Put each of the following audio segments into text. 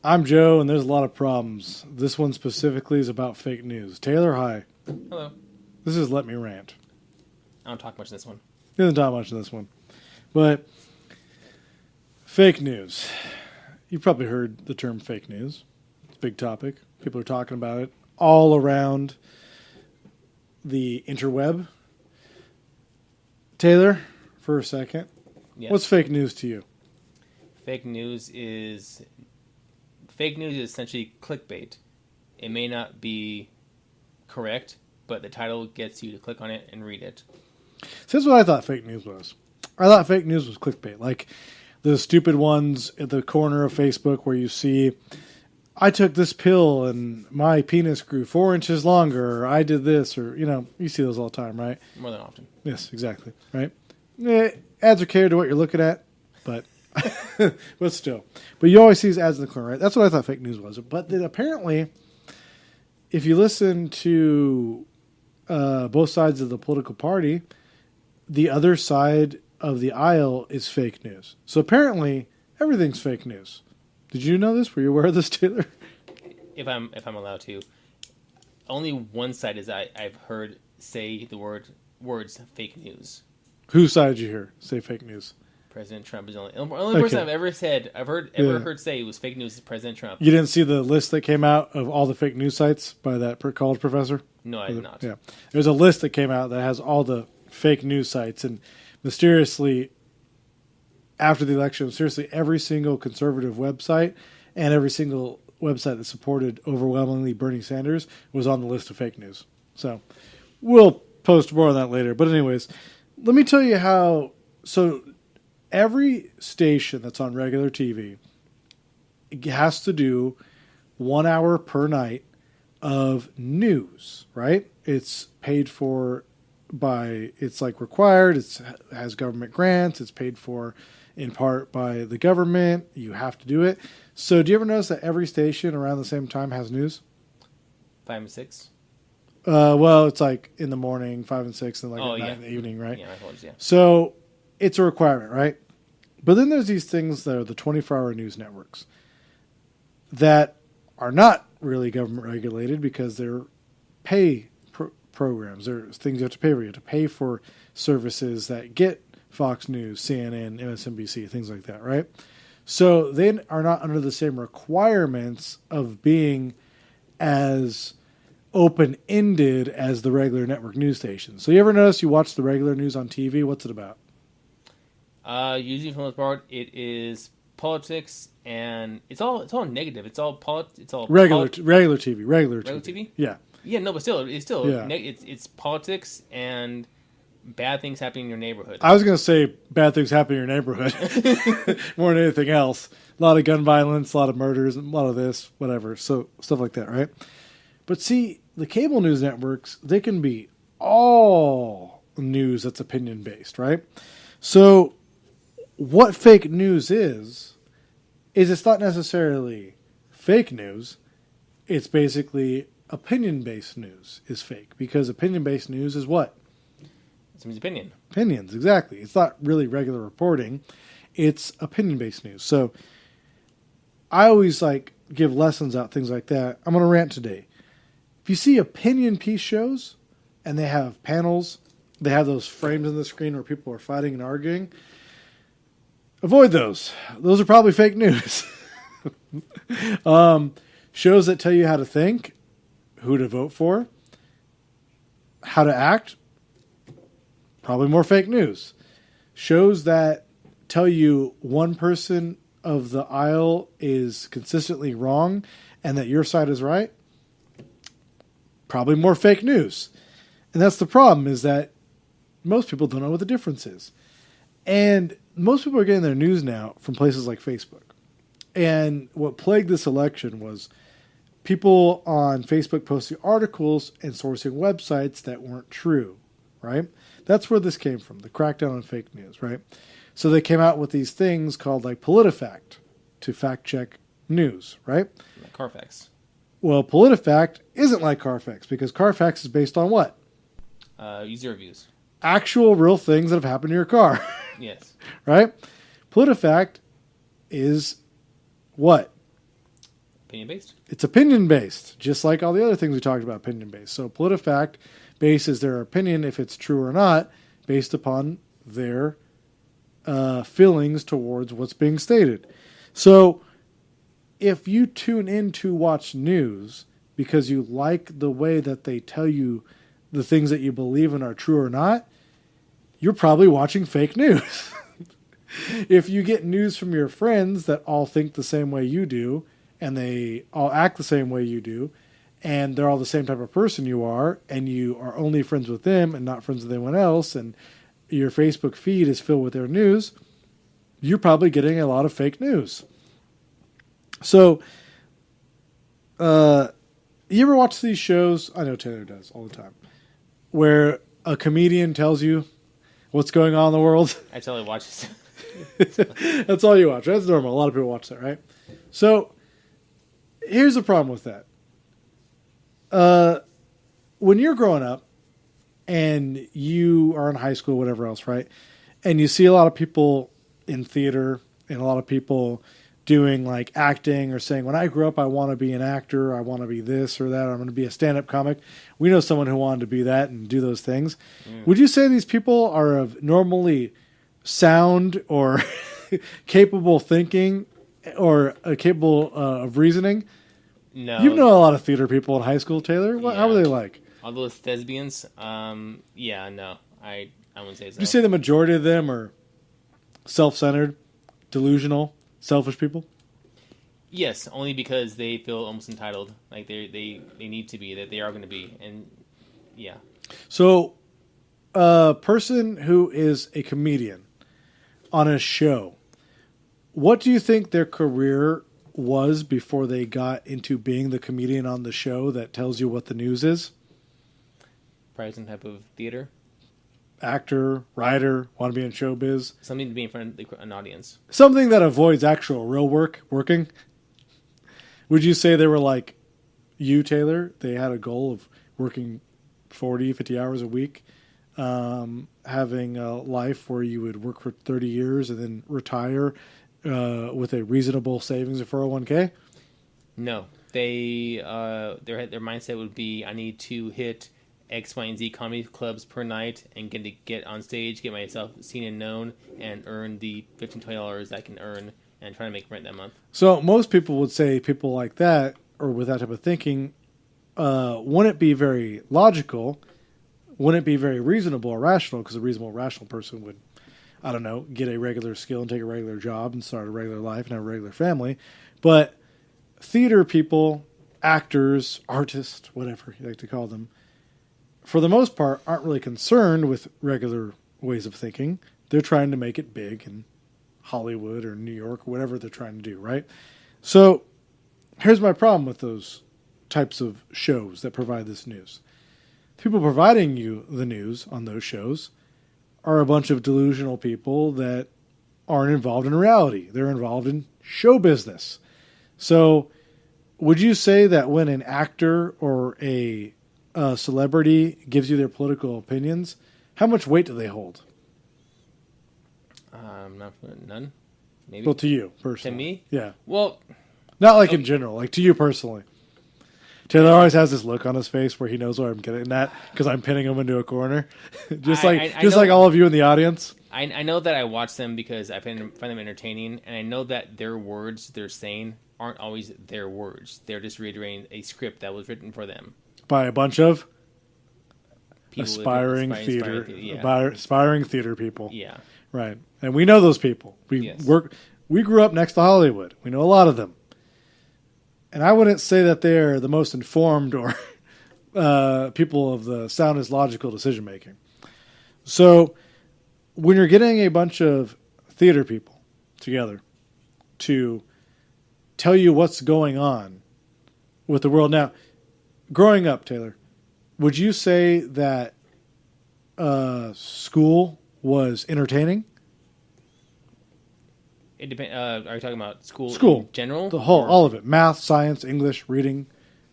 I'm Joe, and there's a lot of problems. This one specifically is about fake news. Taylor, hi. Hello. This is Let Me Rant. I don't talk much in this one. He doesn't talk much in this one. But fake news. You've probably heard the term fake news. It's a big topic. People are talking about it all around the interweb. Taylor, for a second, Yes. what's fake news to you? Fake news is essentially clickbait. It may not be correct, but the title gets you to click on it and read it. So that's what I thought fake news was. I thought fake news was clickbait. Like the stupid ones at the corner of Facebook where you see, I took this pill and my penis grew 4 inches longer, or I did this, or, you see those all the time, right? More than often. Yes, exactly, right? Ads are catered to what you're looking at, but but still. But you always see these ads in the corner, right? That's what I thought fake news was. But then apparently, if you listen to both sides of the political party, the other side of the aisle is fake news. So apparently, everything's fake news. Did you know this? Were you aware of this, Taylor? If I'm allowed to, only one side is I've heard say the words fake news. Whose side did you hear say fake news? President Trump is the only person I've ever heard say it was fake news is President Trump. You didn't see the list that came out of all the fake news sites by that college professor? No, I did not. Yeah. There's a list that came out that has all the fake news sites, and mysteriously, after the election, every single conservative website and every single website that supported overwhelmingly Bernie Sanders was on the list of fake news. So we'll post more on that later. But anyways, let me tell you how. So every station that's on regular TV has to do 1 hour per night of news, right? It's paid for it's like required. It has government grants. It's paid for in part by the government. You have to do it. So do you ever notice that every station around the same time has news? 5 and 6. Well, it's like in the morning, 5 and 6, and like at night in the evening, right? Yeah, my yeah. So it's a requirement, right? But then there's these things that are the 24-hour news networks that are not really government regulated because they're pay programs. There's things you have to pay for. You have to pay for services that get Fox News, CNN, MSNBC, things like that, right? So they are not under the same requirements of being as open-ended as the regular network news stations. So you ever notice you watch the regular news on TV? What's it about? Usually for the most part, it is politics, and it's all negative. It's all regular TV. Regular TV. Yeah. Yeah, no, but still, Yeah. It's politics and bad things happening in your neighborhood. I was going to say bad things happen in your neighborhood more than anything else. A lot of gun violence, a lot of murders, a lot of this, whatever. So stuff like that, right? But see, the cable news networks, they can be all news that's opinion-based, right? So what fake news is it's not necessarily fake news. It's basically opinion-based news is fake, because opinion-based news is what? Somebody's opinion. Opinions, exactly. It's not really regular reporting. It's opinion-based news. So I always give lessons out, things like that. I'm going to rant today. If you see opinion piece shows and they have panels, they have those frames on the screen where people are fighting and arguing, avoid those. Those are probably fake news. Shows that tell you how to think, who to vote for, how to act, probably more fake news. Shows that tell you one person of the aisle is consistently wrong and that your side is right, probably more fake news. And that's the problem, is that most people don't know what the difference is. And most people are getting their news now from places like Facebook. And what plagued this election was people on Facebook posting articles and sourcing websites that weren't true, right? That's where this came from, the crackdown on fake news, right? So they came out with these things called like PolitiFact to fact check news, right? Like Carfax. Well, PolitiFact isn't like Carfax, because Carfax is based on what? User reviews. Actual real things that have happened to your car. Yes. Right? PolitiFact is what? opinion based. It's opinion based, just like all the other things we talked about, opinion based. So PolitiFact bases their opinion, if it's true or not, based upon their feelings towards what's being stated. So if you tune in to watch news because you like the way that they tell you the things that you believe in are true or not, you're probably watching fake news. If you get news from your friends that all think the same way you do, and they all act the same way you do, and they're all the same type of person you are, and you are only friends with them and not friends with anyone else, and your Facebook feed is filled with their news, you're probably getting a lot of fake news. So, you ever watch these shows? I know Taylor does all the time, where a comedian tells you what's going on in the world. I totally watch this. That's all you watch. That's normal. A lot of people watch that, right? So, here's the problem with that. When you're growing up and you are in high school, whatever else, right? And you see a lot of people in theater and a lot of people doing like acting or saying, when I grew up, I want to be an actor. I want to be this or that. I'm going to be a stand-up comic. We know someone who wanted to be that and do those things. Would you say these people are of normally sound or capable thinking or capable of reasoning? No. You know a lot of theater people in high school, Taylor. How were they like? All those thespians? Yeah, no. I wouldn't say so. Would you say the majority of them are self-centered, delusional, selfish people? Yes, only because they feel almost entitled. Like they need to be, that they are going to be. And yeah. So a person who is a comedian on a show, what do you think their career was before they got into being the comedian on the show that tells you what the news is? Probably some type of theater. Actor, writer, want to be in showbiz. Something to be in front of an audience. Something that avoids actual real working. Would you say they were like you, Taylor? They had a goal of working 40, 50 hours a week, having a life where you would work for 30 years and then retire with a reasonable savings of 401k? No. Their mindset would be, I need to hit X, Y, and Z comedy clubs per night and get on stage, get myself seen and known, and earn the $15, $20 I can earn and try to make rent that month. So most people would say people like that, or with that type of thinking, wouldn't it be very logical? Wouldn't it be very reasonable or rational? Because a reasonable, rational person would, I don't know, get a regular skill and take a regular job and start a regular life and have a regular family. But theater people, actors, artists, whatever you like to call them, for the most part, aren't really concerned with regular ways of thinking. They're trying to make it big in Hollywood or New York, or whatever they're trying to do, right? So here's my problem with those types of shows that provide this news. People providing you the news on those shows are a bunch of delusional people that aren't involved in reality. They're involved in show business. So would you say that when an actor or a celebrity gives you their political opinions, how much weight do they hold? None. Maybe. Well, to you personally. To me? Yeah. Well, not like in general, like to you personally. Taylor always has this look on his face where he knows where I'm getting at because I'm pinning him into a corner, like all of you in the audience. I know that I watch them because I find them entertaining, and I know that their words they're saying aren't always their words. They're just reiterating a script that was written for them By a bunch of people aspiring theater people. Yeah. Right. And we know those people. We grew up next to Hollywood. We know a lot of them. And I wouldn't say that they're the most informed or people of the soundest logical decision making. So when you're getting a bunch of theater people together to tell you what's going on with the world now, growing up, Taylor, would you say that school was entertaining? It depends. Are you talking about school in general? All of it. Math, science, English, reading,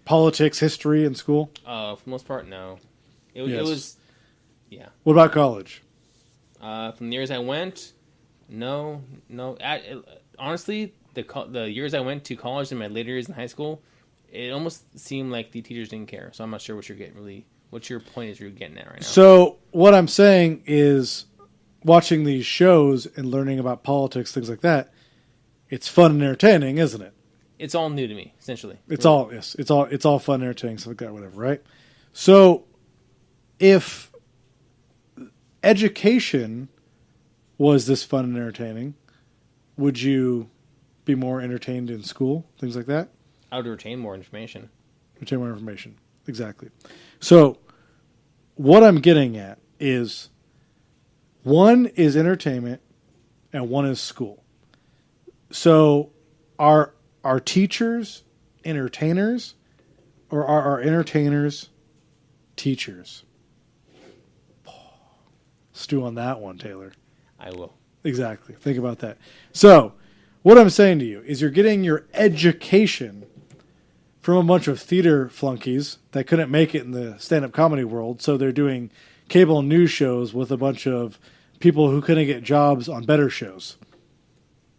politics, history in school? For the most part, no. It was, yeah. What about college? From the years I went, no. honestly, the years I went to college and my later years in high school, it almost seemed like the teachers didn't care. So I'm not sure what you're getting really. What your point is you're getting at right now. So what I'm saying is, watching these shows and learning about politics, things like that, it's fun and entertaining, isn't it? It's all new to me, essentially. It's all fun and entertaining, stuff like that, whatever, right? So if education was this fun and entertaining, would you be more entertained in school, things like that? I would retain more information. Retain more information, exactly. So what I'm getting at is, one is entertainment and one is school. So are teachers entertainers, or are our entertainers teachers? Stew on that one, Taylor. I will. Exactly. Think about that. So what I'm saying to you is, you're getting your education from a bunch of theater flunkies that couldn't make it in the stand-up comedy world, so they're doing cable news shows with a bunch of people who couldn't get jobs on better shows.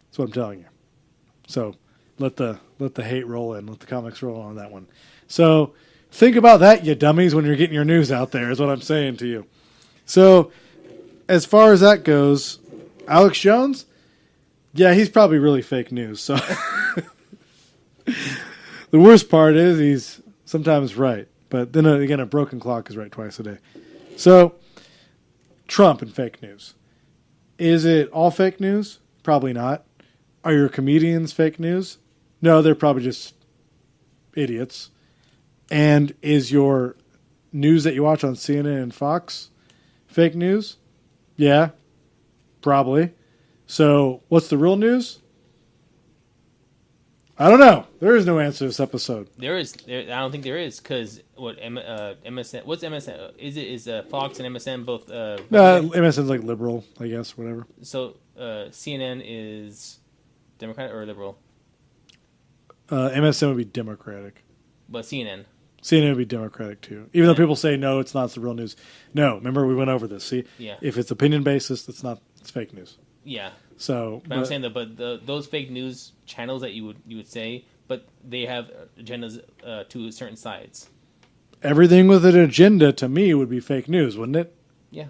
That's what I'm telling you. So let the hate roll in, let the comics roll on that one. So think about that, you dummies, when you're getting your news out there, is what I'm saying to you. So as far as that goes, Alex Jones, yeah, he's probably really fake news. So the worst part is he's sometimes right. But then again, a broken clock is right twice a day. So Trump and fake news. Is it all fake news? Probably not. Are your comedians fake news? No, they're probably just idiots. And is your news that you watch on CNN and Fox fake news? Yeah, probably. So what's the real news? I don't know. There is no answer to this episode. I don't think there is, because MSN? What's MSN? Is Fox and MSN both? MSN's like liberal, I guess, whatever. So CNN is Democrat or liberal? MSN would be Democratic. But CNN would be Democratic too. Even though people say no, it's not, it's the real news. No, remember we went over this. See, yeah. If it's opinion basis, it's fake news. Yeah. So, but I'm saying that, those fake news channels that you would say, but they have agendas to certain sides. Everything with an agenda to me would be fake news, wouldn't it? Yeah.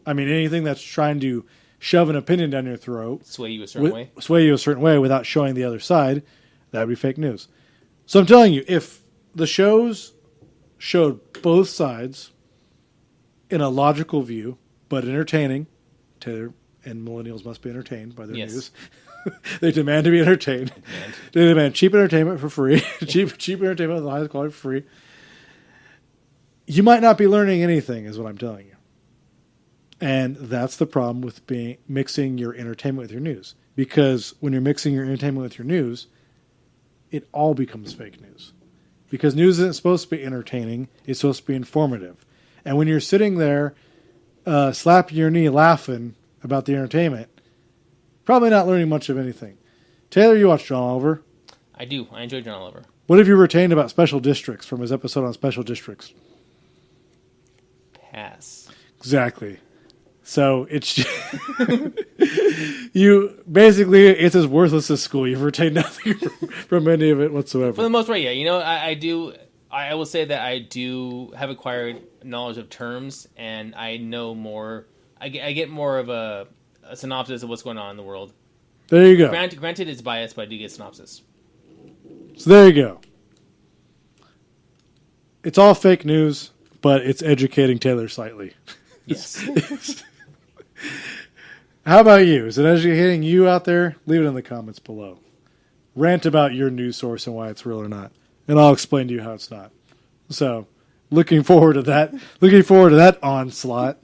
I mean, anything that's trying to shove an opinion down your throat, sway you a certain way without showing the other side, that would be fake news. So I'm telling you, if the shows showed both sides in a logical view, but entertaining, Taylor and millennials must be entertained by their news. They demand to be entertained. They demand cheap entertainment for free. cheap entertainment of the highest quality for free. You might not be learning anything, is what I'm telling you. And that's the problem with mixing your entertainment with your news. Because when you're mixing your entertainment with your news, it all becomes fake news. Because news isn't supposed to be entertaining. It's supposed to be informative. And when you're sitting there slapping your knee laughing about the entertainment, probably not learning much of anything. Taylor, you watch John Oliver? I do. I enjoy John Oliver. What have you retained about special districts from his episode on special districts? Pass. Exactly. So it's it's as worthless as school. You've retained nothing from any of it whatsoever. For the most part, yeah. You know, I do. I will say that I do have acquired knowledge of terms, and I know more. I get more of a synopsis of what's going on in the world. There you go. Granted, it's biased, but I do get synopsis. So there you go. It's all fake news, but it's educating Taylor slightly. Yes. How about you? Is it educating you out there? Leave it in the comments below. Rant about your news source and why it's real or not, and I'll explain to you how it's not. So, looking forward to that. Looking forward to that onslaught.